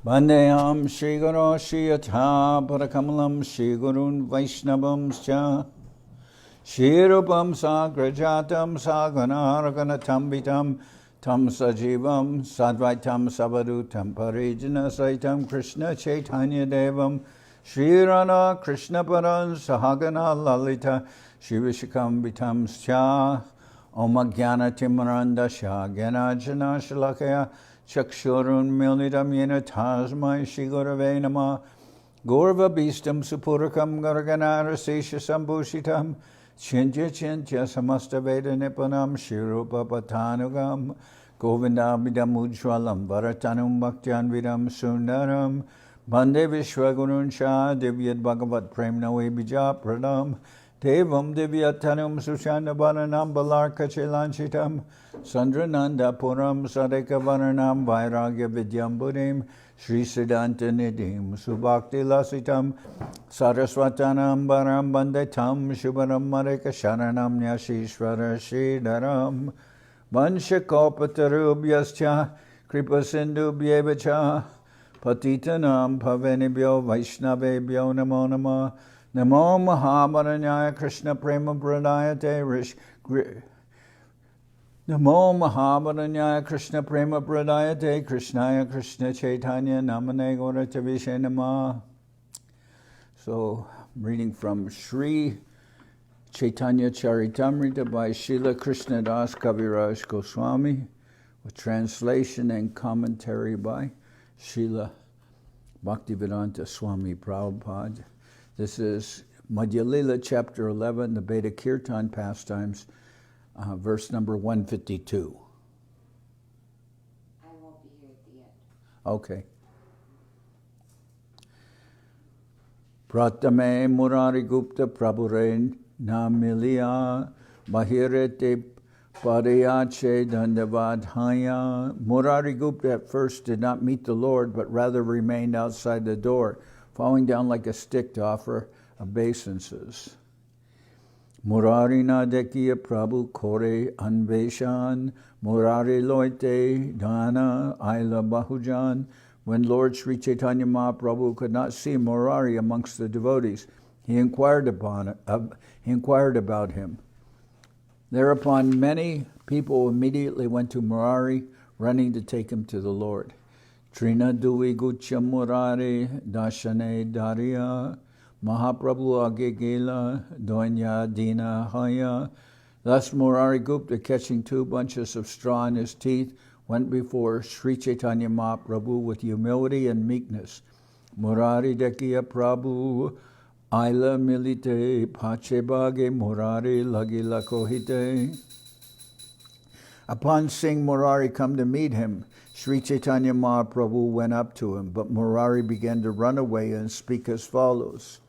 Vandeham Shri Guru Shri Yatha Parakamalam Shri Gurun Vaishnavam Scha Shri Rupam Sagrajatam Saganaraganatam Vitam Tam Sajivam Sadvaitam Savadutam Parijana Saitam Krishna Chaitanya Devam Shri Rana Krishna Paran Sahagana Lalita Shri Vishakam Vitam Scha Om Jnana Timaranda Sha Jnana Shalakaya Chakshurun Milnitam Yena Tasmai Shri Gurave Namah Gaurva Bhistam Supurakam Garganara Sesha Sambhushitam Chintya Chintya Samasta Veda Nipanam Shirupa Patanugam Govindabhidam Ujwalam Bharatanum Bhaktyan Vidam Sundaram Bande Vishwagurun Shah Divyad Bhagavat Premnawe Bija Pradam Devam Divyatanum Sushana Baranam Balarka Chilanchitam Sandrananda Puram Sadeka Varanam Vairagya Vidyam Buddhim Sri Siddhanta Nidhim Subhakti Lasitam Saraswatanam Baram Bandetam Shubharam Mareka Sharanam Nyashishvara Sridharam Vanshakopatarubyascha Kripa Sindhubhyevacha Patitanam Pavenibhyo Vaishnavebhyo Namo Namah Namo Mahamaranyaya Krishna Prema Pradayate Namo Mahamaranyaya Krishna Prema Pradayate Krishnaya Krishna Chaitanya Namane Gauratavishe Namah. So, I'm reading from Sri Chaitanya Charitamrita by Srila Krishnadas Kaviraj Goswami, with translation and commentary by Srila Bhaktivedanta Swami Prabhupada. This is Madhya-lila, chapter 11, the Beta Kirtan pastimes, verse number 152. I won't be here at the end. Okay. Pratame Murari Gupta Prabhure Namiliya Bahirete Padayache Dandavadhaya. Murari Gupta at first did not meet the Lord, but rather remained outside the door, falling down like a stick to offer obeisances. Murari na dekiya Prabhu kore anveshan, Murari loite dana aila bahujan. When Lord Sri Chaitanya Mahaprabhu could not see Murari amongst the devotees, he inquired about him. Thereupon many people immediately went to Murari, running to take him to the Lord. Trina Dui Gucha Murari Dashane Dariya Mahaprabhu Agegela Donya Dina Haya. Thus Murari Gupta, catching 2 bunches of straw in his teeth, went before Sri Chaitanya Mahaprabhu with humility and meekness. Murari Dekiya Prabhu Aila Milite Pachebage Murari Lagila Kohite. Upon seeing Murari come to meet him, Sri Chaitanya Mahaprabhu went up to him, but Murari began to run away and speak as follows.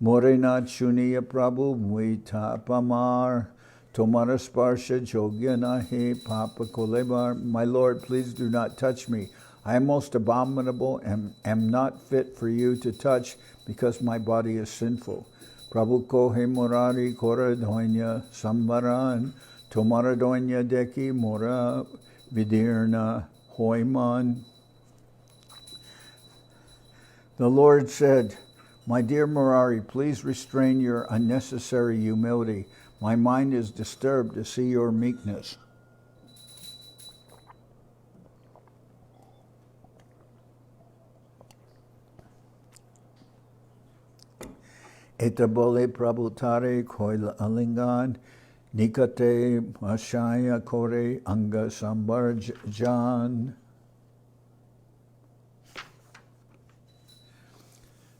Morena Chuniya Prabhu Muita Pamar Tomara Sparsha Jogya Nahi Papa Kolebar. My Lord, please do not touch me. I am most abominable and am not fit for you to touch because my body is sinful. Prabhu Kohe Murari Kora Donya Sambaran Tomara Donya Deki Mora Vidirna Hoiman. The Lord said, My dear Murari, please restrain your unnecessary humility. My mind is disturbed to see your meekness. Etabole Prabhutare Koila Alingan Nikate Mashaya Kore Anga Sambarjan.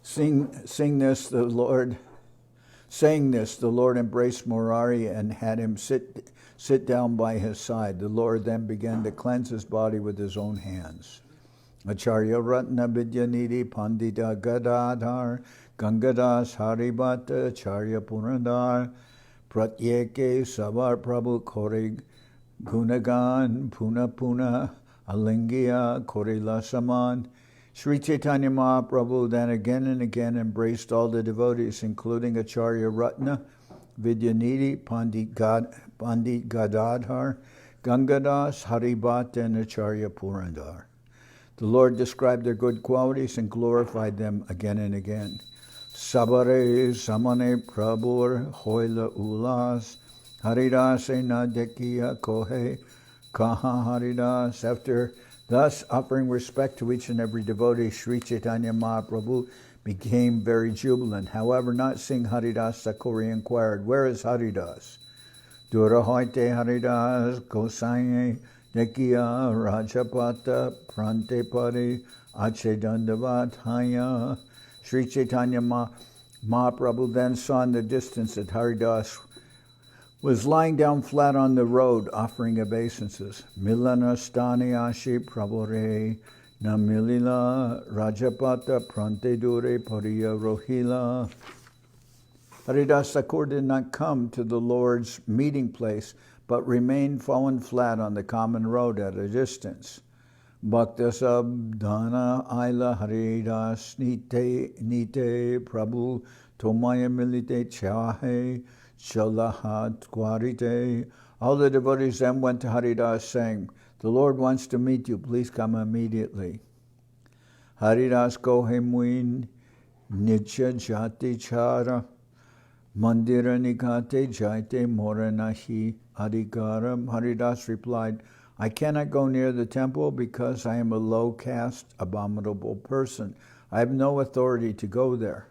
Saying this, the Lord embraced Murari and had him sit down by his side. The Lord then began to cleanse his body with his own hands. Acharya Ratna Vidyanidhi Pandita Gadadhar Gangadas Haribata Acharya Purandar Pratyeke Savar Prabhu Kore Gunagan Puna Puna Alingya Kore Lasaman. Sri Chaitanya Mahaprabhu then again and again embraced all the devotees, including Acharya Ratna, Vidyanidhi, Pandit Gadadhar, Gangadas, Haribhat, and Acharya Purandar. The Lord described their good qualities and glorified them again and again. Sabare samane prabhur hoila ulas Haridas na dekiya kohe kaha Haridas. After thus offering respect to each and every devotee, Sri Chaitanya Mahaprabhu became very jubilant. However, not seeing Haridas Thakur, he inquired, "Where is Haridas?" Durahoite Haridas Gosanye Dekiya Rajapata Prante Pari Ache Dandavataya. Sri Chaitanya Mahaprabhu then saw in the distance that Haridas was lying down flat on the road offering obeisances. Milanastani Ashi Prabhure Namilila Rajapata Prante Dure Pariya Rohila. Haridas Thakur did not come to the Lord's meeting place, but remained fallen flat on the common road at a distance. Bhakta Sabdhana Aila Haridas Nite Prabhu Tomaya Milite Chahe Chalahat Kwarite. All the devotees then went to Haridas saying, "The Lord wants to meet you, please come immediately." Haridas Kohe Muin Nitya Jati Chara Mandira Nikate Jaite Moranahi Adhikaram. Haridas replied, "I cannot go near the temple because I am a low caste, abominable person. I have no authority to go there."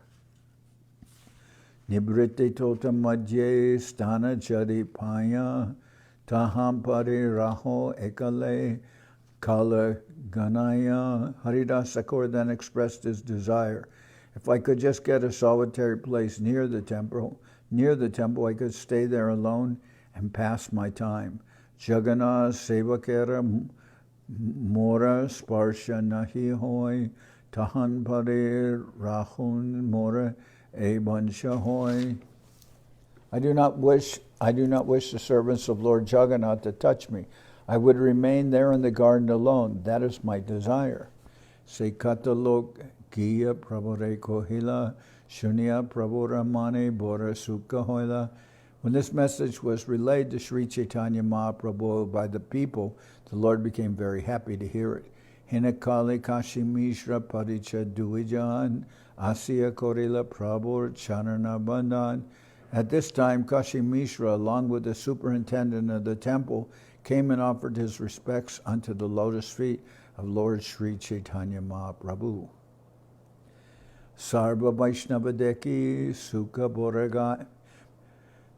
Nibrite tota madhye stana jari paya taham pare raho ekale kala ganaya. Haridas Thakur then expressed his desire, "If I could just get a solitary place near the temple, I could stay there alone and pass my time. Jagannath Sevakera Mora Sparsha Nahi Hoy Tahan Pare Rahun Mora E Bansha Hoy." I do not wish the servants of Lord Jagannath to touch me. I would remain there in the garden alone. That is my desire. Se katalok Giya Prabhure Kohila Shunya Prabhuramane Bora Sukha Hoila. When this message was relayed to Sri Chaitanya Mahaprabhu by the people, the Lord became very happy to hear it. Hinakali Kashi Mishra Paricha Duijan Asya Korila Prabhur Charana Bandhan. At this time, Kashi Mishra, along with the superintendent of the temple, came and offered his respects unto the lotus feet of Lord Sri Chaitanya Mahaprabhu. Sarva Vaishnavadeki Sukha Boragai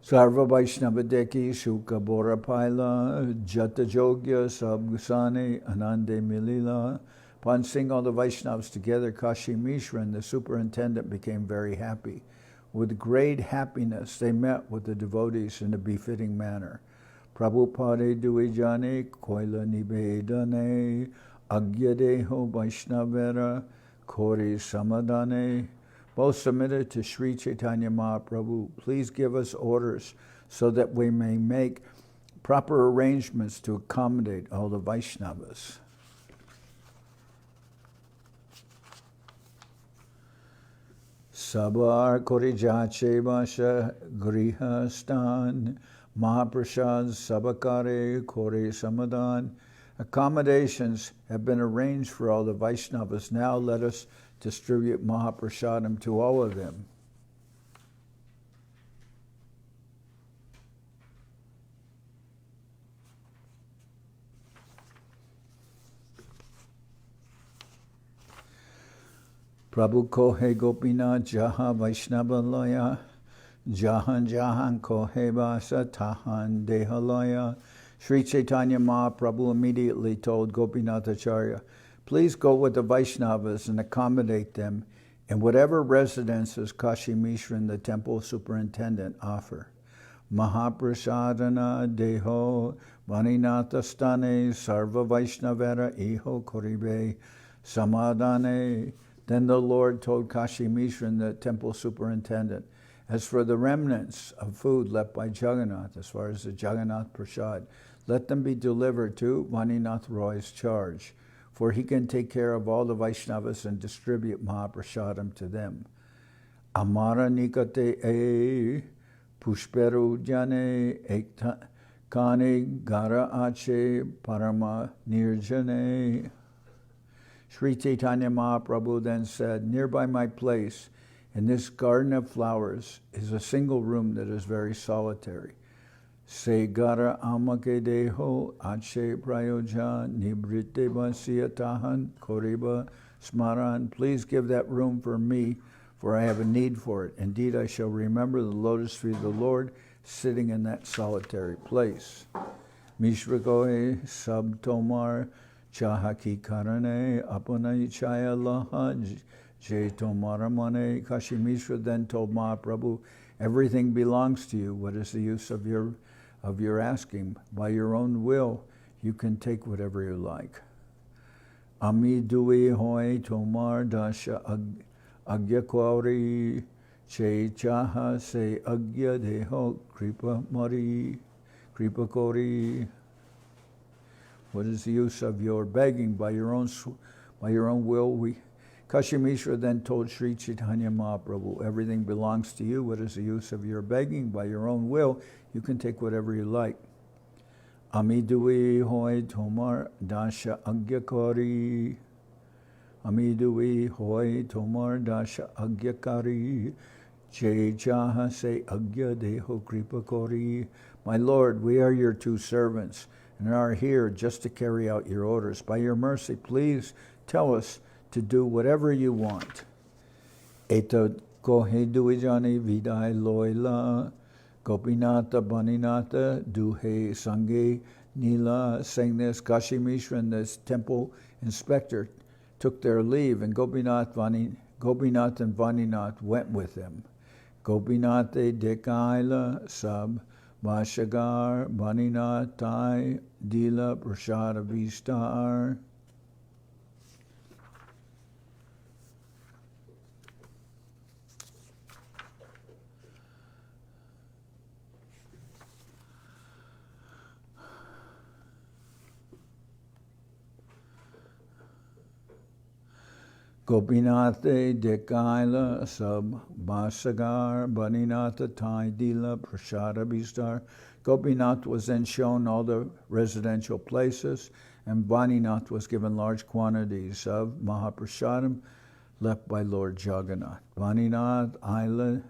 Sarva Vaishnavadeki Sukha Borapaila Jata Jogya Sabgusani Anande Milila. Upon seeing all the Vaishnavas together, Kashi Mishra and the superintendent became very happy. With great happiness, they met with the devotees in a befitting manner. Prabhupada Duijane Koila Nivedane Agyadeho Vaishnavera Kori Samadane. Both submitted to Sri Chaitanya Mahaprabhu. Please give us orders so that we may make proper arrangements to accommodate all the Vaishnavas. Sabar Korijache Vasha Grihastan Mahaprasad Sabakare Kori Samadan. Accommodations have been arranged for all the Vaishnavas. Now let us distribute Mahaprasadam to all of them. Prabhu Kohe Gopinath Jaha Vaishnava Laya Jahan Jahan Kohe Vasa Tahan Dehalaya. Sri Chaitanya Mahaprabhu immediately told Gopinath Acharya, "Please go with the Vaishnavas and accommodate them in whatever residences Kashi Mishra and the temple superintendent offer. Mahaprasadana Deho Vaninatha Stane Sarva Vaishnavera Iho Koribe Samadane." Then the Lord told Kashi Mishra and the temple superintendent, "As for the remnants of food left by Jagannath, as far as the Jagannath Prasad, let them be delivered to Vaninath Roy's charge, for he can take care of all the Vaishnavas and distribute Mahaprasadam to them. Amara Nikate E Pushperu Jane Kane Gara Ache Parama Nirjane." Sri Chaitanya Mahaprabhu then said, nearby my place, in this garden of flowers, is a single room that is very solitary. Se gara amake deho ache prayoja nibrite basiyatahan koriba smaran. Please give that room for me, for I have a need for it. Indeed, I shall remember the lotus feet of the Lord sitting in that solitary place. Mishragoe sab tomar chahaki karane apanai chaya lahaj je tomaramane. Kashi Mishra then told Mahaprabhu, everything belongs to you. What is the use of your asking? By your own will, you can take whatever you like. Ami dui hoi tomar dasha agya kauri che chaha se agya deho kripa mari kripa kori. What is the use of your begging? By your own will, Kashi Mishra then told Sri Chaitanya Mahaprabhu, everything belongs to you. What is the use of your begging? By your own will, you can take whatever you like. Amidui hoi tomar dasha agyakari. Amidui hoi tomar dasha agyakari. Jai jaha se agya deho kripa kori. My Lord, we are your two servants and are here just to carry out your orders. By your mercy, please tell us to do whatever you want. Eto kohe duijani vidai loila. Gopinata Baninata Duhe Sange Nila. Saying this, Kashi Mishra and this temple inspector took their leave, and Gopinath and Vaninath went with them. Gopinate Dekaila Sab Vashagar Vaninath Tai Dila Prashada Vistar. Gopinate Dekaila Sab Basagar Baninata Tai Dila Prashada Bistar. Gopinath was then shown all the residential places, and Vaninath was given large quantities of Mahaprasadam left by Lord Jagannath. Vaninath Isla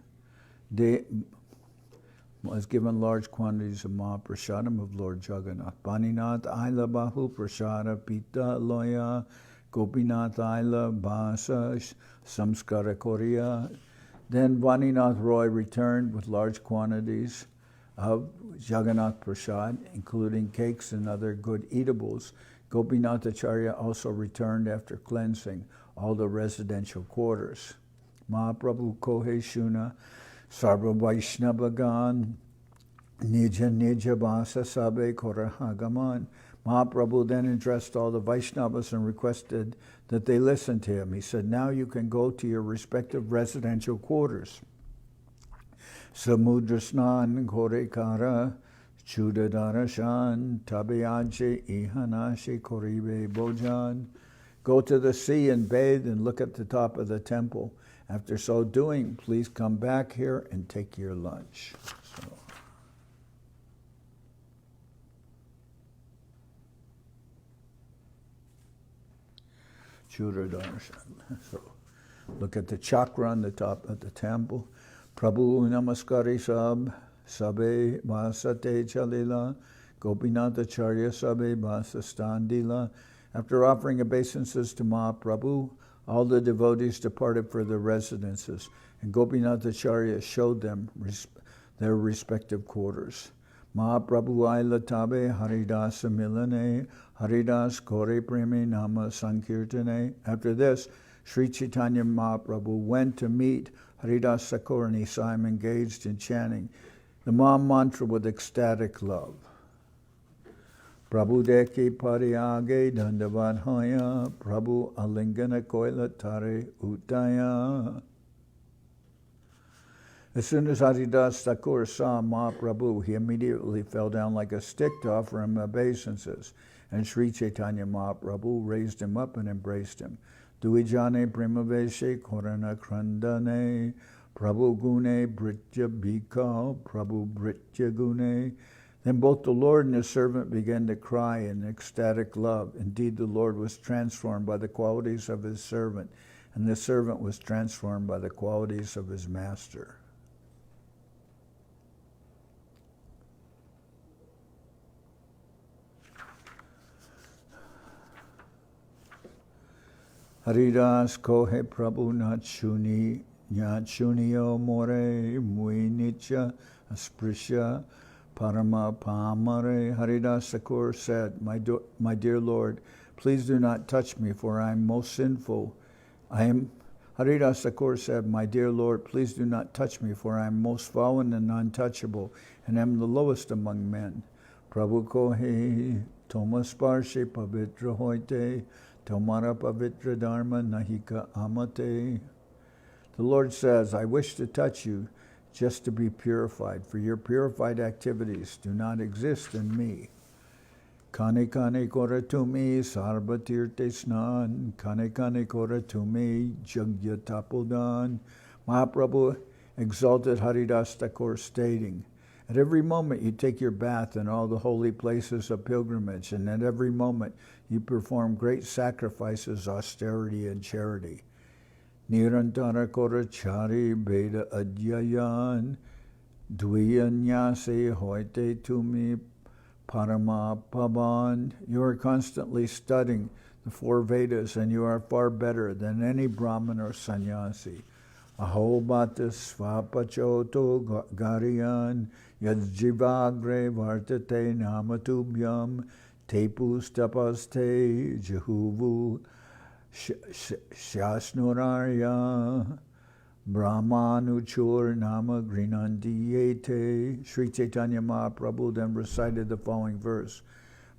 was given large quantities of Mahaprasadam of Lord Jagannath. Vaninath Isla Bahu Prasada Pita Loya Gopinath Aila Basa Samskara Korea. Then Vaninath Roy returned with large quantities of Jagannath Prasad, including cakes and other good eatables. Gopinath Acharya also returned after cleansing all the residential quarters. Mahaprabhu Kohe Shuna Sarva Vaishnavagan Nija Nija Basa Sabe Korahagaman. Mahaprabhu then addressed all the Vaishnavas and requested that they listen to him. He said, now you can go to your respective residential quarters. Samudrasnan Korekara Chudadarashan Tabeyaje Ihanashi Koribe Bojan. Go to the sea and bathe and look at the top of the temple. After so doing, please come back here and take your lunch. So look at the chakra on the top of the temple. Prabhu Namaskari Sab Sabe Vasate Chalila Gopinath Acharya Sabe Vasastandila. After offering obeisances to Mahaprabhu, all the devotees departed for their residences, and Gopinath Acharya showed them their respective quarters. Mahaprabhu Aila Tabe Haridas Milane Haridas Kore Premi Nama Sankirtane. After this, Sri Chaitanya Mahaprabhu went to meet Haridas Thakur, and he saw him engaged in chanting the Maha Mantra with ecstatic love. Prabhu Deki Pariyage Dandavadhaya Prabhu Alingana Koila Tare Utaya. As soon as Haridas Thakur saw Mahaprabhu, he immediately fell down like a stick to offer him obeisances, and Sri Chaitanya Mahaprabhu raised him up and embraced him. Duijane Primaveshe Korana Krandane Prabhu Gune Britya Bika Prabhu Britya Gune. Then both the Lord and his servant began to cry in ecstatic love. Indeed, the Lord was transformed by the qualities of his servant, and the servant was transformed by the qualities of his master. Haridas kohe Prabhu nachuniyo more mui nicha asprisha parama pamare. Haridas Thakur said, my dear Lord, please do not touch me, for I am most sinful. Haridas Thakur said, my dear Lord, please do not touch me, for I am most fallen and untouchable, and am the lowest among men. Prabhu kohe tomasparshe pavitra hoite tomara pavitra dharma nahika amate. The Lord says, I wish to touch you just to be purified, for your purified activities do not exist in me. Kane kane kora tumi sarbatirte snan, kane kane kora tumi jagya tapuldan. Mahaprabhu exalted Haridas Thakur, stating, at every moment you take your bath in all the holy places of pilgrimage, and at every moment you perform great sacrifices, austerity, and charity. Nirantara korachari beda adyayan, dviyanyase hoite tumi parama pavan. You are constantly studying the 4 Vedas, and you are far better than any Brahmin or sannyasi. Aho bhata svapachoto gariyan yadjivagre vartate namatubhyam tepus tapaste jehuvu shasnurarya brahmanuchur nama grinandiyete. Sri Chaitanya Mahaprabhu then recited the following verse.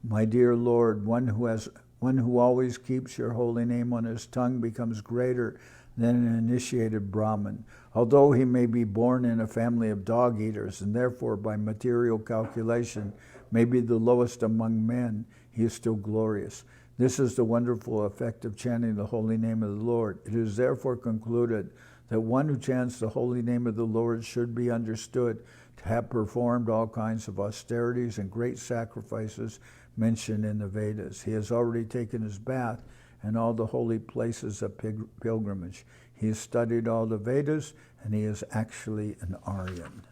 My dear Lord, one who always keeps your holy name on his tongue becomes greater than an initiated Brahmin. Although he may be born in a family of dog eaters, and therefore by material calculation may be the lowest among men, he is still glorious. This is the wonderful effect of chanting the holy name of the Lord. It is therefore concluded that one who chants the holy name of the Lord should be understood to have performed all kinds of austerities and great sacrifices mentioned in the Vedas. He has already taken his bath in all the holy places of pilgrimage. He has studied all the Vedas, and he is actually an Aryan.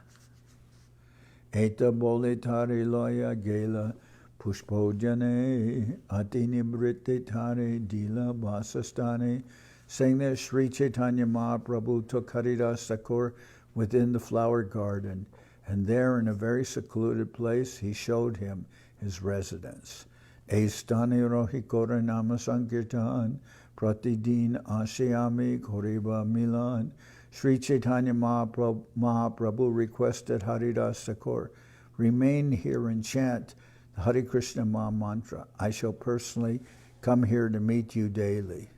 Eta bolitari loya gela pushpojane atinibrittitare dila vasastane. Saying this, Sri Chaitanya Mahaprabhu took Haridas Thakur within the flower garden, and there in a very secluded place he showed him his residence. Estani rohikora nama sankirtan pratidin ashyami koriba milan. Sri Chaitanya Mahaprabhu requested Haridas Thakur, remain here and chant the Hare Krishna Maha Mantra. I shall personally come here to meet you daily.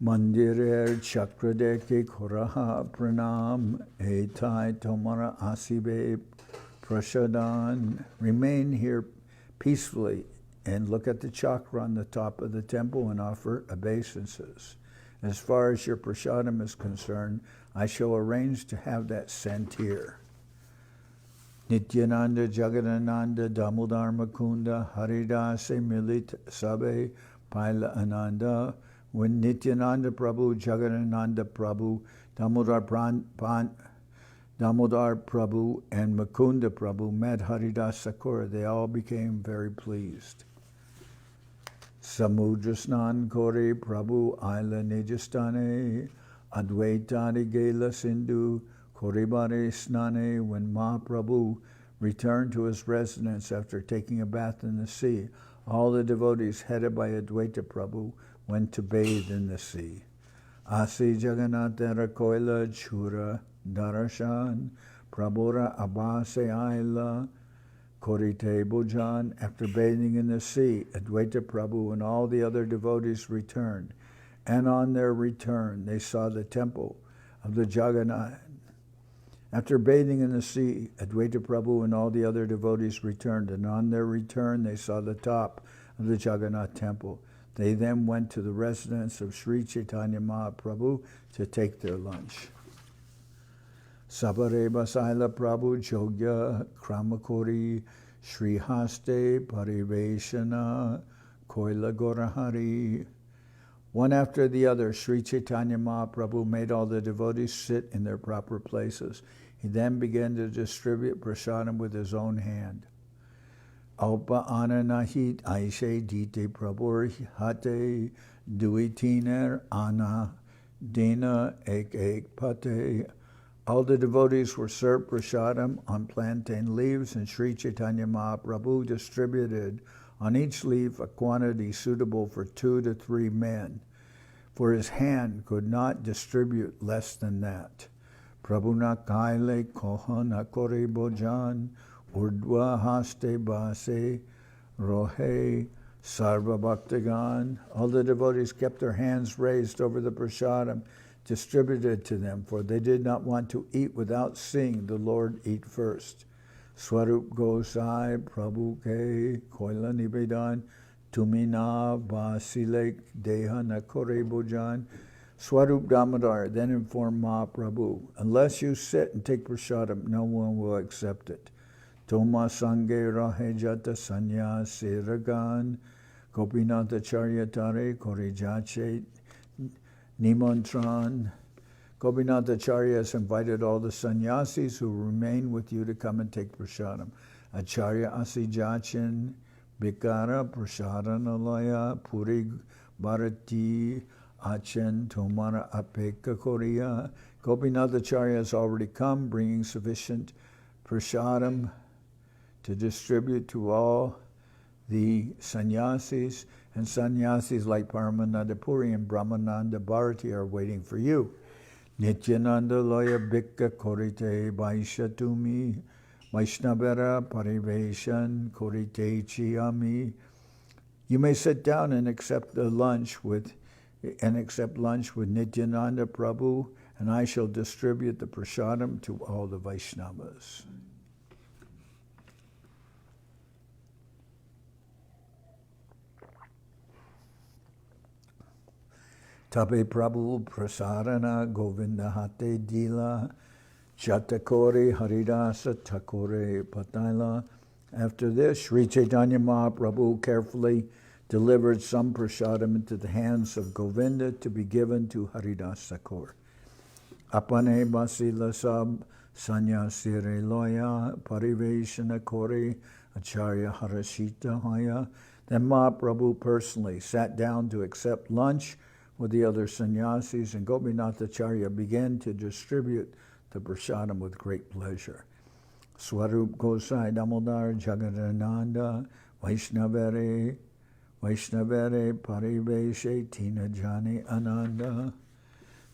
Mandirer chakradeke koraha pranam etai tomara asibe prashadan. Remain here peacefully and look at the chakra on the top of the temple and offer obeisances. As far as your prasadam is concerned, I shall arrange to have that sent here. Nityananda Jaganananda Damodar Mukunda Haridase Milit Sabe Paila Ananda. When Nityananda Prabhu, Jaganananda Prabhu, Damodar Prabhu, and Mukunda Prabhu met Haridas Thakur, they all became very pleased. Samudrasnan Kore Prabhu Aila Nijastane Advaitari Gela Sindhu Koribare Snane. When Mahaprabhu returned to his residence after taking a bath in the sea, all the devotees headed by Advaita Prabhu went to bathe in the sea. Asi Jagannath Rathayatra Chura Darshan Prabhura Abhase Aila Korite Bhujan. After bathing in the sea, Advaita Prabhu and all the other devotees returned, and on their return they saw the temple of the Jagannath. After bathing in the sea, Advaita Prabhu and all the other devotees returned, and on their return they saw the top of the Jagannath temple. They then went to the residence of Sri Chaitanya Mahaprabhu to take their lunch. Sabare Basaila Prabhu Jogya Kramakori Sri Haste Pariveshana Koila Gorahari. One after the other, Sri Chaitanya Mahaprabhu made all the devotees sit in their proper places. He then began to distribute prasadam with his own hand. Alpa ananahit aishe dite prabhur hate duitiner ana dina ek pate. All the devotees were served prasadam on plantain leaves, and Sri Chaitanya Mahaprabhu distributed on each leaf a quantity suitable for 2 to 3 men, for his hand could not distribute less than that. Prabhuna kaile kohana kore bojan urdva haste base rohe sarva bhaktagan. All the devotees kept their hands raised over the prasadam distributed to them, for they did not want to eat without seeing the Lord eat first. Swarup Gosai Prabhu Ke Koila Nivedan Tumina Vasilek Deha Nakore Bojan. Swarup Damodar then informed Mahaprabhu, unless you sit and take prasadam, no one will accept it. Toma Sange Rahe Jata Sannyasi Ragan Gopinath Acharya Tare Korijache Nimantran. Gopinath Acharya has invited all the sannyasis who remain with you to come and take prasadam. Acharya Asijachin, Bikara Prasadanalaya, Puri Bharati, Achen, Tomara Apeka Korea. Gopinath Acharya has already come, bringing sufficient prasadam to distribute to all the sannyasis, and sannyasis like Paramananda Puri and Brahmananda Bharati are waiting for you. Nityananda Loya Bhikka Korite Vaishatumi Vaishnavara Pariveshan Korite Chiyami. You may sit down and accept lunch with Nityananda Prabhu, and I shall distribute the prasadam to all the Vaishnavas. Tabe Prabhu Prasadana Govinda Hate Dila Chatakore Haridas Thakur Pataila. After this, Sri Chaitanya Mahaprabhu carefully delivered some prasadam into the hands of Govinda to be given to Haridas Thakur. Apane Basila Sab Sanyasire Loya Pariveshana Kore Acharya Harashita Haya. Then Mahaprabhu personally sat down to accept lunch with the other sannyasis, and Gopinath Acharya began to distribute the prasadam with great pleasure. Swarup Gosai Damodar Jagannath Vaishnavere Pariveshe Tina Jani Ananda.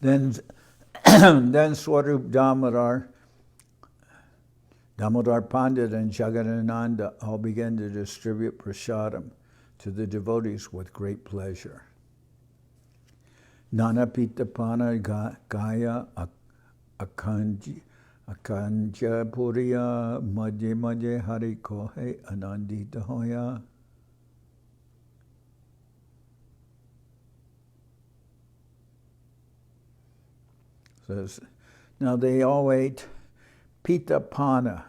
Then Swarup Damodar Pandit and Jagannath all began to distribute prasadam to the devotees with great pleasure. Nana Pitapana Gaya Akanja Puriya Madhya Hari Kohe Anandita Hoya. Says, now they all ate Pita Pana.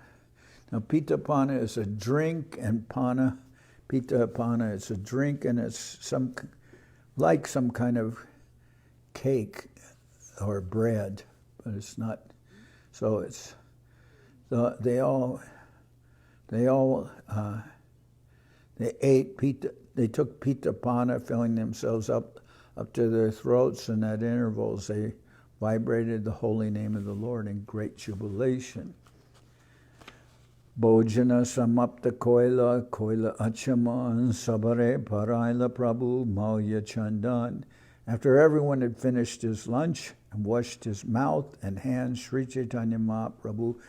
Now Pita Pana is a drink, and Pana, Pita Pana is a drink, and it's some kind of cake or bread, but it's not. So it's they ate pita. They took pita pana, filling themselves up to their throats, and at intervals they vibrated the holy name of the Lord in great jubilation. Bojana samapta koila achaman sabare paraila prabhu mauya chandan. After everyone had finished his lunch and washed his mouth and hands, Sri Chaitanya Mahaprabhu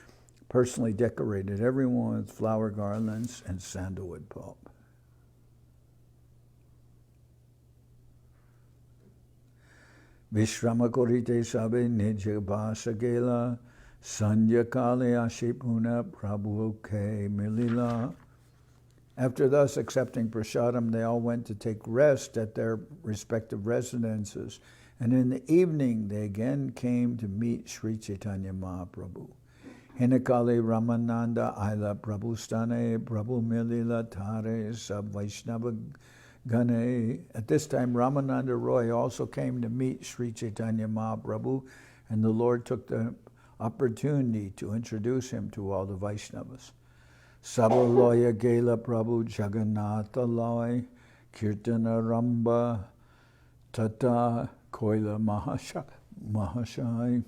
personally decorated everyone with flower garlands and sandalwood pulp. Vishrama korite sabe nija basagela sandhya kale ashipuna prabhu ke milila. After thus accepting prasadam, they all went to take rest at their respective residences, And in the evening, they again came to meet Sri Chaitanya Mahaprabhu. Hinakali Ramananda Aila Prabhustane Prabhu Milila Tare Sab Vaishnava Gane. At this time, Ramananda Raya also came to meet Sri Chaitanya Mahaprabhu, and the Lord took the opportunity to introduce him to all the Vaishnavas. Sabaloya Gela Prabhu Jagannath Rathayatra Kirtana Ramba Tata Koila Mahashai.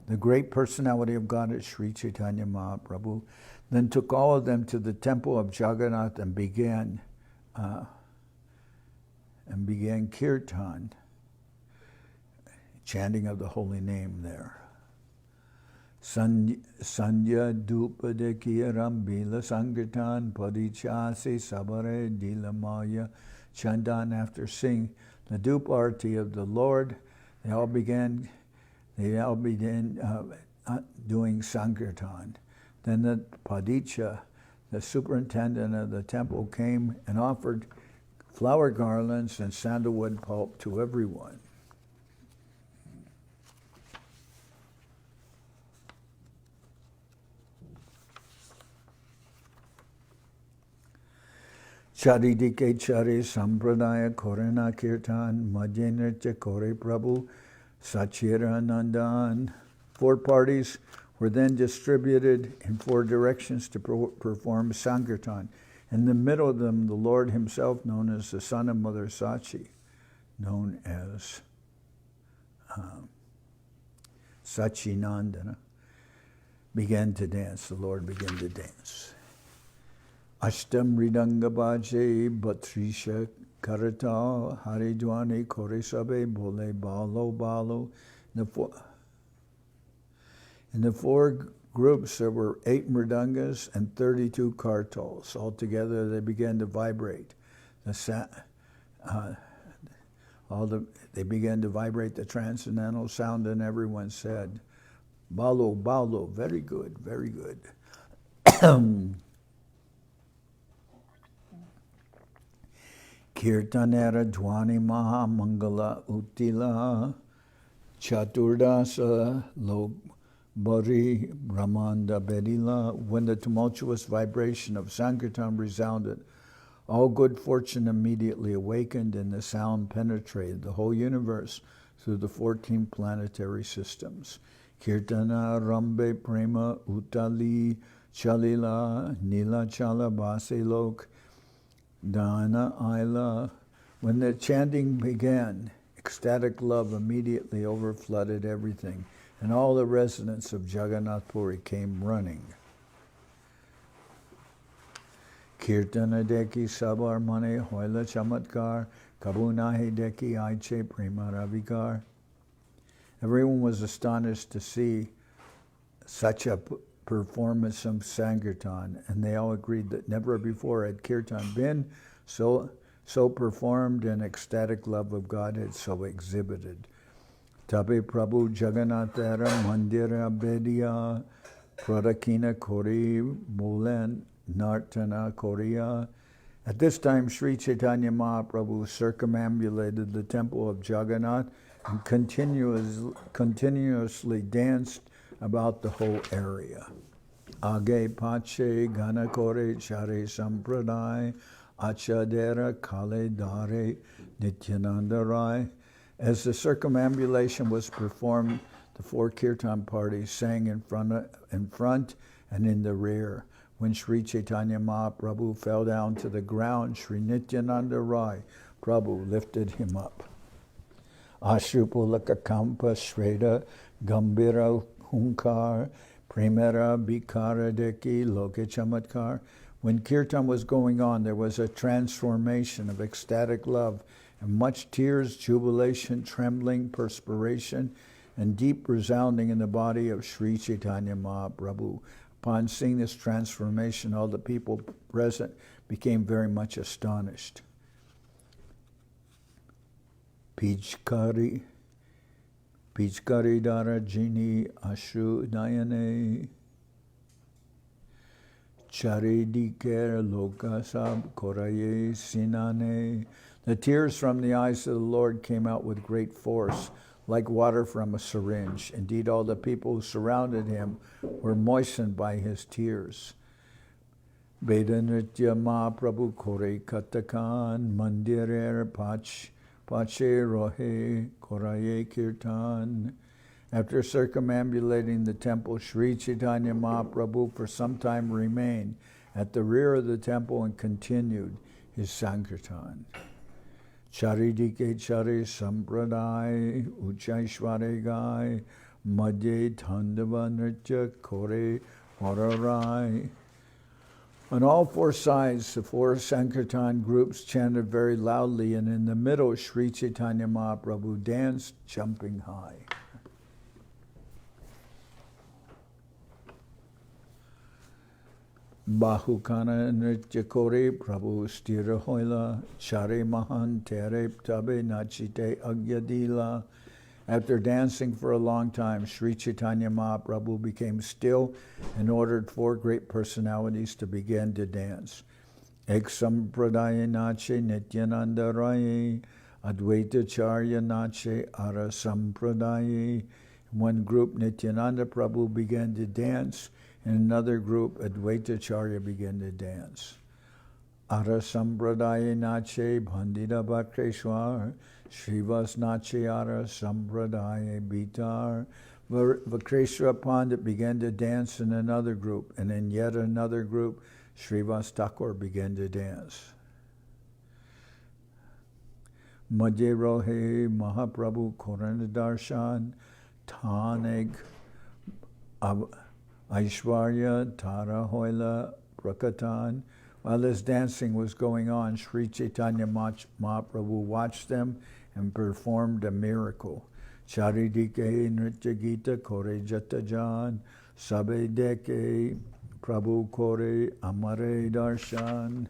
The great personality of God is Sri Chaitanya Mahaprabhu, then took all of them to the temple of Jagannath and began kirtan, chanting of the holy name there. Sanya Dupadekya Rambila Sankirtan Padichasi Sabare Dilamaya Chandan. After singing the Dup Arti of the Lord, they all began doing Sankirtan. Then the Padicha, the superintendent of the temple, came and offered flower garlands and sandalwood pulp to everyone. Charidike Chari Sampradaya Korena Kirtan Madhya-lila Kore Prabhu Sachira Nandan. 4 parties were then distributed in 4 directions to perform Sankirtan. In the middle of them, the Lord himself, known as the son of Mother Sachi, known as Sachinandana, began to dance. The Lord began to dance. Ashtam Ridanga Bhaje Batrisha Karata Haridwani Koresabe Bole Balo Balo. In the 4 groups, there were 8 mridangas and 32 kartals. Altogether, they began to vibrate. They began to vibrate the transcendental sound, and everyone said, "Balo, balo, very good, very good." Kirtanera Dwani Maha Mangala Utila Chaturdasa Lok Bari Brahmanda Bedila. When the tumultuous vibration of Sankirtan resounded, all good fortune immediately awakened, and the sound penetrated the whole universe through the 14 planetary systems. Kirtana Rambe Prema Utali Chalila Nila Chala Basilok Dana Aila. When the chanting began, ecstatic love immediately overflooded everything, and all the residents of Jagannath Puri came running. Kirtana deki sabar mane hoila chamatkar, kabunahi deki aiche prema ravikar. Everyone was astonished to see such a performance of Sankirtan, and they all agreed that never before had Kirtan been so performed, and ecstatic love of God had so exhibited. Tabe Prabhu Jagannathara Mandira Bedia Pradakina Kori Mulan Nartana Korea. At this time, Sri Chaitanya Mahaprabhu circumambulated the temple of Jagannath and continuously danced about the whole area. Age Pache Ganakore Chare Sampradai Achadera Kale Dare Nityananda Rai. As the circumambulation was performed, the 4 kirtan parties sang in front and in the rear. When Sri Chaitanya Mahaprabhu fell down to the ground, Sri Nityananda Rai Prabhu lifted him up. Ashrupulaka Kampa Shreda Gambira Hunkar Premera Bikara Deki Loke Chamatkar. When kirtan was going on, there was a transformation of ecstatic love, and much tears, jubilation, trembling, perspiration, and deep resounding in the body of Sri Chaitanya Mahaprabhu. Upon seeing this transformation, all the people present became very much astonished. Pichkari Dara Jini Ashu Nayane Charidikar lokasab koraye sinane. The tears from the eyes of the Lord came out with great force, like water from a syringe. Indeed, all the people who surrounded him were moistened by his tears. Vedanritya Mahaprabhu kore katakan mandirer pache rohe koraye kirtan. After circumambulating the temple, Sri Chaitanya Mahaprabhu for some time remained at the rear of the temple and continued his sankirtan. Charidike chari sampradai uchaishware gai madhye thandava nritya kore horarai. On all four sides, the four sankirtan groups chanted very loudly, and in the middle, Sri Chaitanya Mahaprabhu danced, jumping high. Bahukana nritya kore Prabhu stira hoila chare mahan tere tabe nachite agyadila. After dancing for a long time, Sri Chaitanya Mahaprabhu became still and ordered four great personalities to begin to dance. Ek sampradaya nache Nityananda Raya, Advaita Acharya nache Ara sampradaya. In one group, Nityananda Prabhu began to dance. In another group, Advaita Acharya began to dance. Ara sampradaya nache Bhandita Bhakreshwar, Srivas nache Ara sampradaya Bitar. Vakreshwara Pandit began to dance in another group, and in yet another group, Haridas Thakur began to dance. Madhya Rohe Mahaprabhu Korana Darshan Taneg Aishwarya Tara Hoila Prakatan. While this dancing was going on, Sri Chaitanya Mahaprabhu watched them and performed a miracle. Charidike Nritya Gita Kore Jatajan Sabe Deke Prabhu Kore Amare Darshan.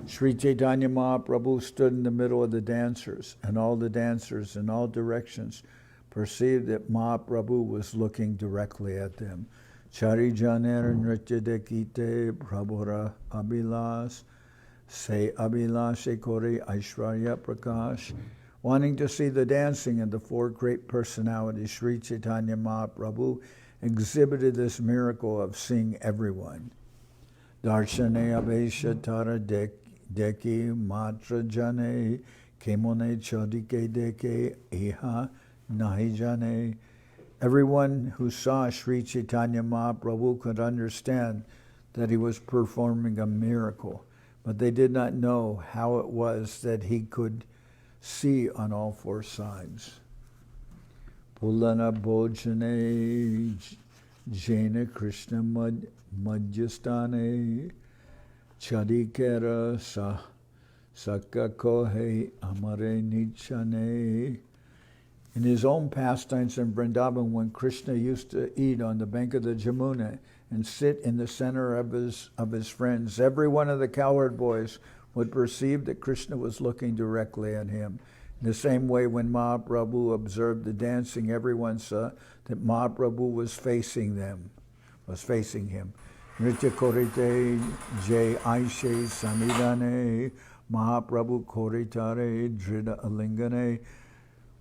Sri Chaitanya Mahaprabhu stood in the middle of the dancers, and all the dancers in all directions perceived that Mahaprabhu was looking directly at them. Chari Janer Nritya Dekite Prabhura Abhilas Se Abhilashe Kore Aishwarya Prakash. Wanting to see the dancing of the four great personalities, Sri Chaitanya Mahaprabhu exhibited this miracle of seeing everyone. Darshane Abhesha Tara Deki Matra Jane Kemone Chodike Deke Iha Nahi Jane. Everyone who saw Sri Chaitanya Mahaprabhu could understand that he was performing a miracle, but they did not know how it was that he could see on all four sides. Pulana Bojane Jaina Krishna Madhyastane Chadikera Sakakohe Amare Nichane. In his own pastimes in Vrindavan, when Krishna used to eat on the bank of the Jamuna and sit in the center of his friends, every one of the cowherd boys would perceive that Krishna was looking directly at him. In the same way, when Mahaprabhu observed the dancing, everyone saw that Mahaprabhu was facing him. Nritya korite jay aishe samidane Mahaprabhu koritare drida alingane.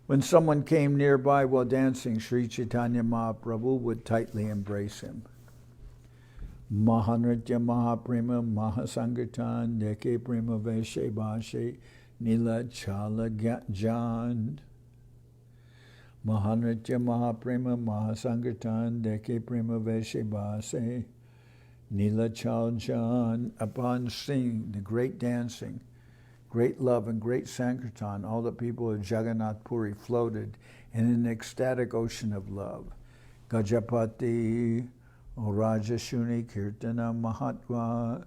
When someone came nearby while dancing, Sri Chaitanya Mahaprabhu would tightly embrace him. Mahanritya Mahaprema Mahasankirtan Deke Prema Veshe Bashe Nila Chala Jan. Mahanritya Mahaprema Mahasankirtan Deke Prema Veshe Bashe Nila Chal Jan. Upon seeing the great dancing, great love and great sankirtan, all the people of Jagannath Puri floated in an ecstatic ocean of love. Gajapati Rajashuni Kirtana Mahatma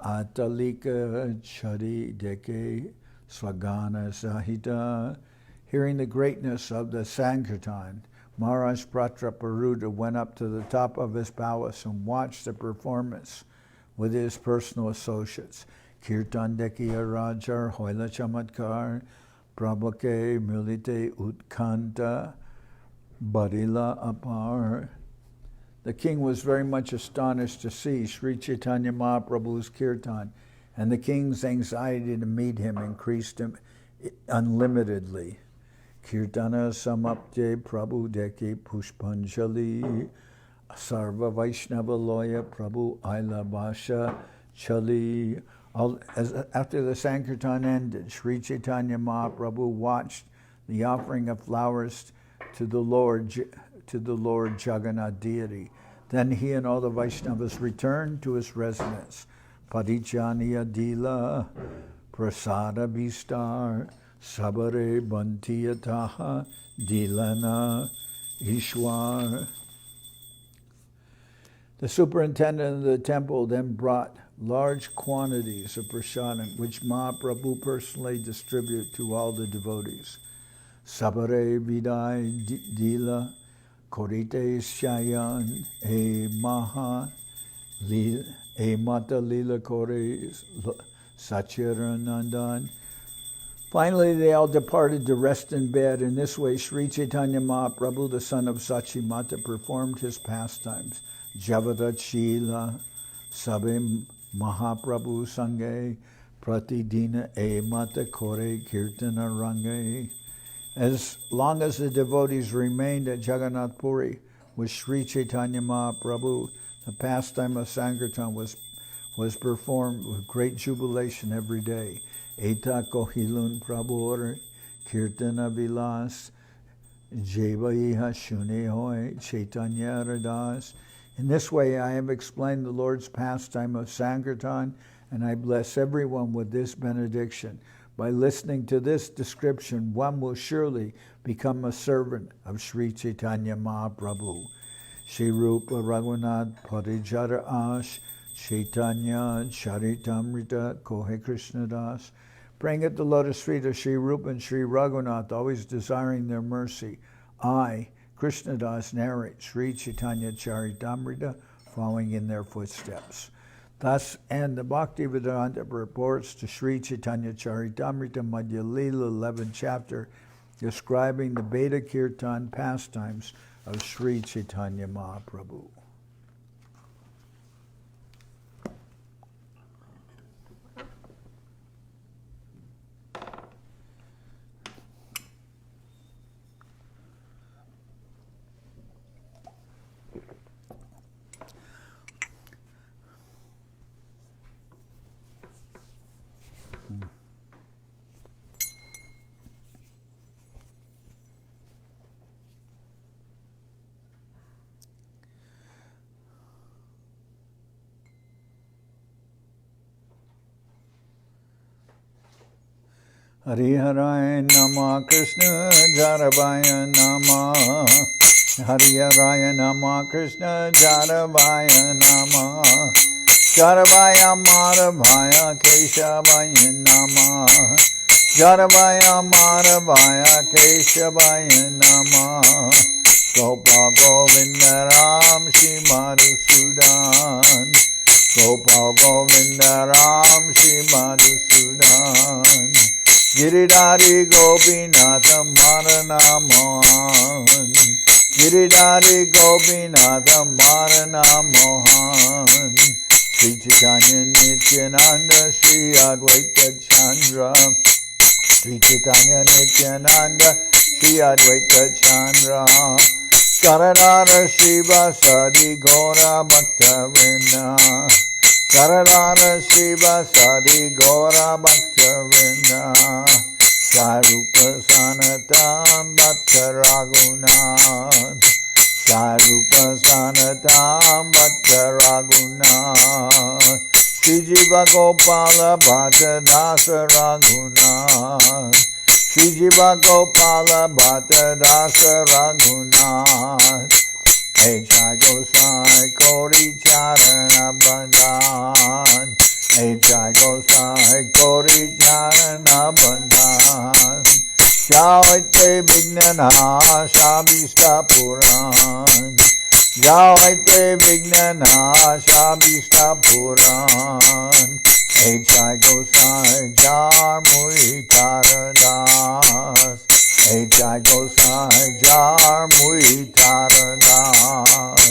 Atalika Chari Deke Swagana Sahita. Hearing the greatness of the sankirtan, Maharaj Prataparudra went up to the top of his palace and watched the performance with his personal associates. Kirtan Dekiya Rajar Hoila Chamatkar Prabhake Milite Utkanta Barila Apar. The king was very much astonished to see Sri Chaitanya Mahaprabhu's kirtan, and the king's anxiety to meet him increased unlimitedly. Kirtana samapte Prabhu deke pushpanjali, Sarva Vaishnava loya Prabhu aila basha chali. After the Sankirtan ended, Sri Chaitanya Mahaprabhu watched the offering of flowers to the Lord Jagannath deity. Then he and all the Vaishnavas returned to his residence. Padichaniya Dila Prasada Bistar Sabare Bantiyataha Dilana Ishwar. The superintendent of the temple then brought large quantities of prasadam, which Mahaprabhu personally distributed to all the devotees. Sabare Vidai Dila Korite Shayan Mata Lila Kore Satchiranandan. Finally, they all departed to rest in bed. In this way, Sri Chaitanya Mahaprabhu, the son of Sachimata, performed his pastimes. Javada Chila Sabe Mahaprabhu Sange Pratidina Mata Kore Kirtana Range. As long as the devotees remained at Jagannath Puri with Sri Chaitanya Mahaprabhu, the pastime of Sankirtan was performed with great jubilation every day. Eta Kohilun Prabhu Kirtana Vilas Jevaiha Shune Hoy Chaitanya Haridas. In this way I have explained the Lord's pastime of Sankirtan, and I bless everyone with this benediction. By listening to this description, one will surely become a servant of Sri Chaitanya Mahaprabhu. Shri Rupa Raghunath Parijara Ash Chaitanya Charitamrita Kohe Krishnadas. Praying at the lotus feet of Shri Rupa and Shri Raghunath, always desiring their mercy, I, Krishnadas, narrate Sri Chaitanya Charitamrita, following in their footsteps. Thus end the Bhaktivedanta reports to Sri Chaitanya Charitamrita Madhya-lila 11th chapter, describing the Veda Kirtan pastimes of Sri Chaitanya Mahaprabhu. Hariharaya Nama Krishna Jaravaya Nama Hariharaya Nama Krishna Jaravaya Nama Jaravaya Madhavaya Keshavaya Nama Jaravaya Madhavaya Keshavaya Nama Gopal Govinda Ram Shri Madhusudan Gopal Govinda Ram Shri Madhusudan Giridhari Gopinath Marana Mohan Giridhari Gopinath Marana Mohan Sri Chaitanya Nityananda Sri Advaita Chandra Sri Chaitanya Nityananda Sri Advaita Chandra Karadara Shiva Sadi Gora Bhakta-vrinda Karadara Shiva Sadi Gora Bhakta-vrinda Jai Rupa Sanatam Bhatta Raghunath Jai Rupa Sanatam Bhatta Raghunath Shri Jiva Gopala Bhatta Dasa Raghunath Shri Jiva Gopala Bhatta Dasa Raghunath Jai Gosai Kori Charana Bandhan Jai Gosai Kori Charana Bandhan Jaite Vignana Shabista Puran Jaite Vignana Shabista Puran Jai Gosai Jar Muri Taradas Jai Gosai Jar Muri Taradas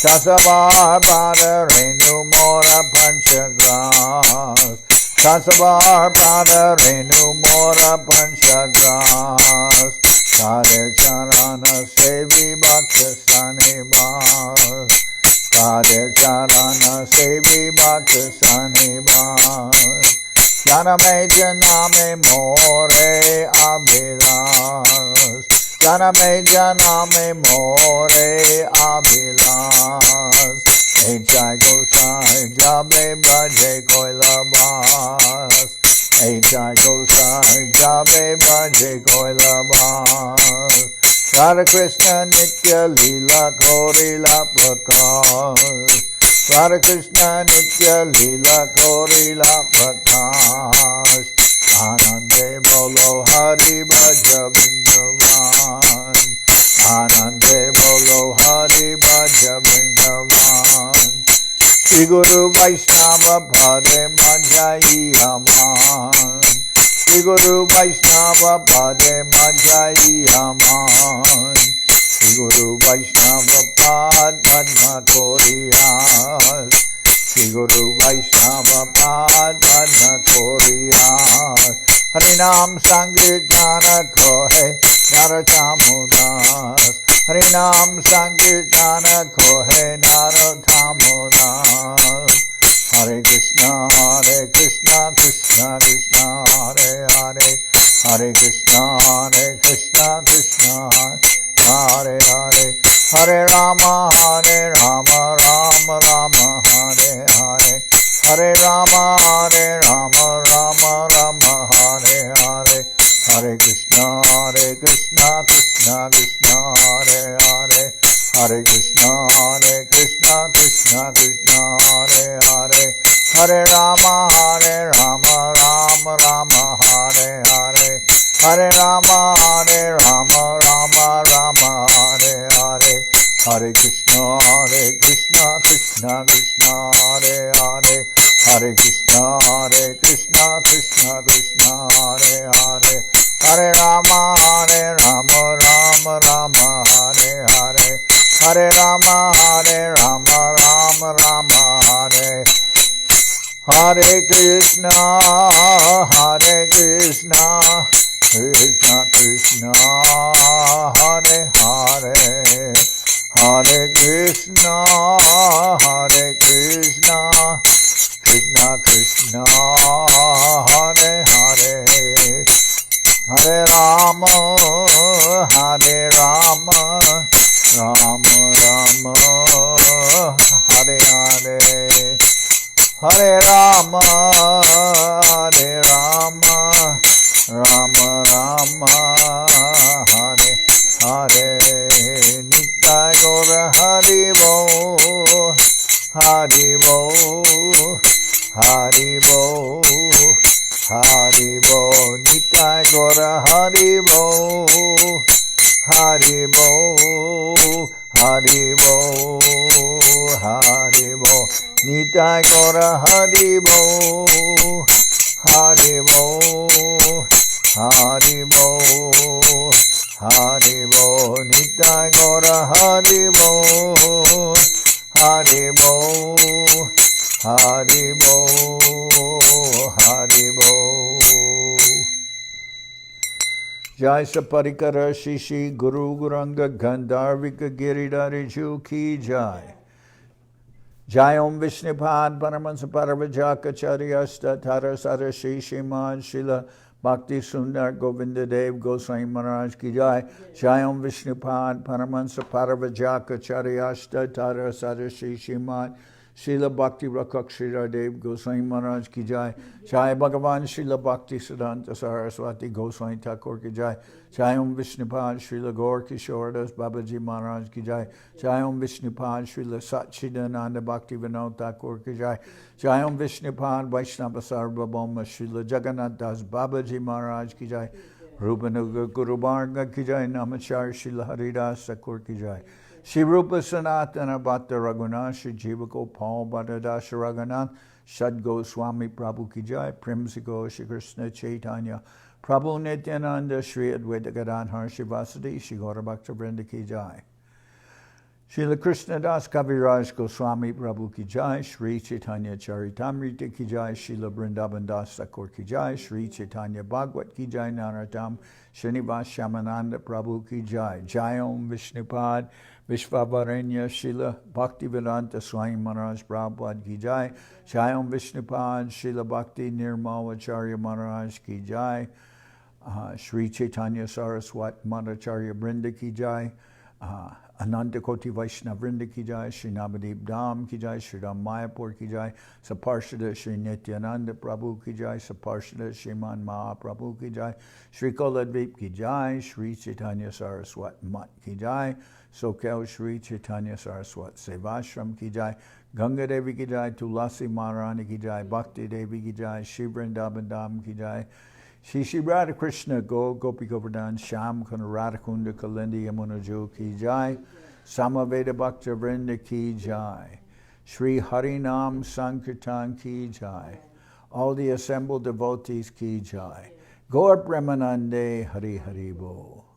Tasavar Pada Renu Mora Panchagras. Tasavar Pada Renu Mora Panchagras. Kare Charana Sevi Bhakta Sanibas. Kare Charana Sevi Bhakta Sanibas. Janame Janame More Abhilas. Janame Janame More Abhilas. Echai Gosai Jabe Braje Koilabas. Echai Gosai Jabe Braje Koilabas. Radha Krishna Nitya Lila Korila Prakash. Radha Krishna Nitya Lila Korila Prakash. Anande Bolo Hari Bhaja Vrindavan. Anande Bolo Hari Bhaja Vrindavan. Shri Guru Vaishnava Pade Majai Aman. Shri Guru Vaishnava Pade Majai Aman. Shri Guru Vaishnava Pad Padma Koriyas. Shri Guru Vaishnava Pad Padma Koriyas. Harinam Sankirtana Kohe Narothamudas. Harinam Sankirtana Kohe Narothamudas. Hare Krishna, Krishna Krishna, Hare Hare. Hare Krishna, Krishna, Hare Hare. Hare Rama, Rama Rama, Hare Hare. Hare Rama, Rama Rama, Hare Hare. Hare Krishna, Krishna, Krishna, Hare Hare. Hare Krishna, Krishna, Krishna, Hare Hare. Hare Rama, Rama Rama, Hare Hare. Hare Rama, Rama Rama, Hare Hare. Hare Krishna, Krishna, Krishna, Hare Hare. Hare Krishna, Krishna, Krishna, Hare Hare. Hare Rama, Rama Rama, Hare Hare. Hare Rama, Rama Rama, Hare. Hare Krishna, Krishna Krishna, Hare Hare. Hare Krishna, Krishna Krishna, Hare Hare. Hare Rama, Rama Rama, Hare Hare. Hare Rama, Rama Rama, Hare Hare. Nitai Gaura Hari Bo, Hari Bo, Hari Bo, Hari Bo. Nitai Gaura Hari Bo, Hari Bo, Hari Bo, Hari Bo. Nitai Gaura Hari Bo, Hari Bo, Hari Bo, Hari Bo. Nitai Gaura Hari Bo, Hari Bo, Hari Bo, Hari Bo. Jai Saparikara Shishi Guru Guranga Gandharvika Giridhari Ju Ki Jai. Jai Om Vishnupad Paramahansa Parvajaka Statara Sara Shri Shrimad Srila Bhakti Sundar Govinda Dev Goswami Maharaj Ki Jai. Jai Om Vishnupad Paramahansa Parvajaka Statara Sara Shri Shrimad Srila Bhakti Rakshira Dev Goswami Maharaj Ki Jai. Jai Bhagavan Srila Bhakti Siddhanta Saraswati Goswami Thakur Ki Jai. Jai Om Vishnupad Srila Gaur Kishoredas Babaji Maharaj Ki Jai. Jai Om Vishnupad Srila Satchidananda Bhakti Vinod Thakur Ki Jai. Jai Om Vishnupad Vaishnava Sarvabhauma Srila Jagannath Das Babaji Maharaj Ki Jai. Rupanuga Guru Varga Ki Jai. Namachar Srila Haridas Thakur Ki Jai. Shri Rupa Sanatana Bhatta Raghunath, Shri Jiva Gopal Bhatta Dasa Raghunath, Shad Goswami Prabhu Ki Jai, Primsigo Shri Krishna Chaitanya, Prabhu Nityananda, Shri Advaita Gadadhar Shivasadi, Shri Gaura Bhakta Vrinda Ki Jai. Srila Krishna Das Kaviraj Goswami Prabhu ki jai, Sri Chaitanya Charitamrita ki jai, Srila Vrindavan Das Thakur ki jai, Sri Chaitanya Bhagavad ki jai, Narottam Srinivas Shamananda Prabhu ki jai, Jai Om Vishnupad Vishvavaranya Srila Bhaktivedanta Swami Maharaj Prabhupada ki jai, Jai Om Vishnupad Srila Bhakti Nirmal Acharya Maharaj ki jai, Sri Chaitanya Saraswat Madhacharya Brinda ki jai, Ananta Koti Vaishnava Vrinda ki jai, Sri Navadip Dham ki jai, Sri Ram Mayapur ki jai, Saparshada Sri Nityananda Prabhu ki jai, Saparshada Sriman Mahaprabhu ki jai, Sri Koladvip ki jai, Sri Chaitanya Saraswat Mat ki jai, Sokel Sri Chaitanya Saraswat Sevashram ki jai, Ganga Devi ki jai, Tulasi Maharani ki jai, Bhakti Devi ki jai, Shri Vrindavan Dham ki jai, Shri Radha Krishna Gopi Govardhan Sham Kuna Radhakunda Kalindi Yamuna Jo ki jai, Samaveda Bhakta Vrinda ki jai, Shri Harinam Sankirtan ki jai, all the assembled devotees ki jai, Gaur Premanande Hari Hari Bo.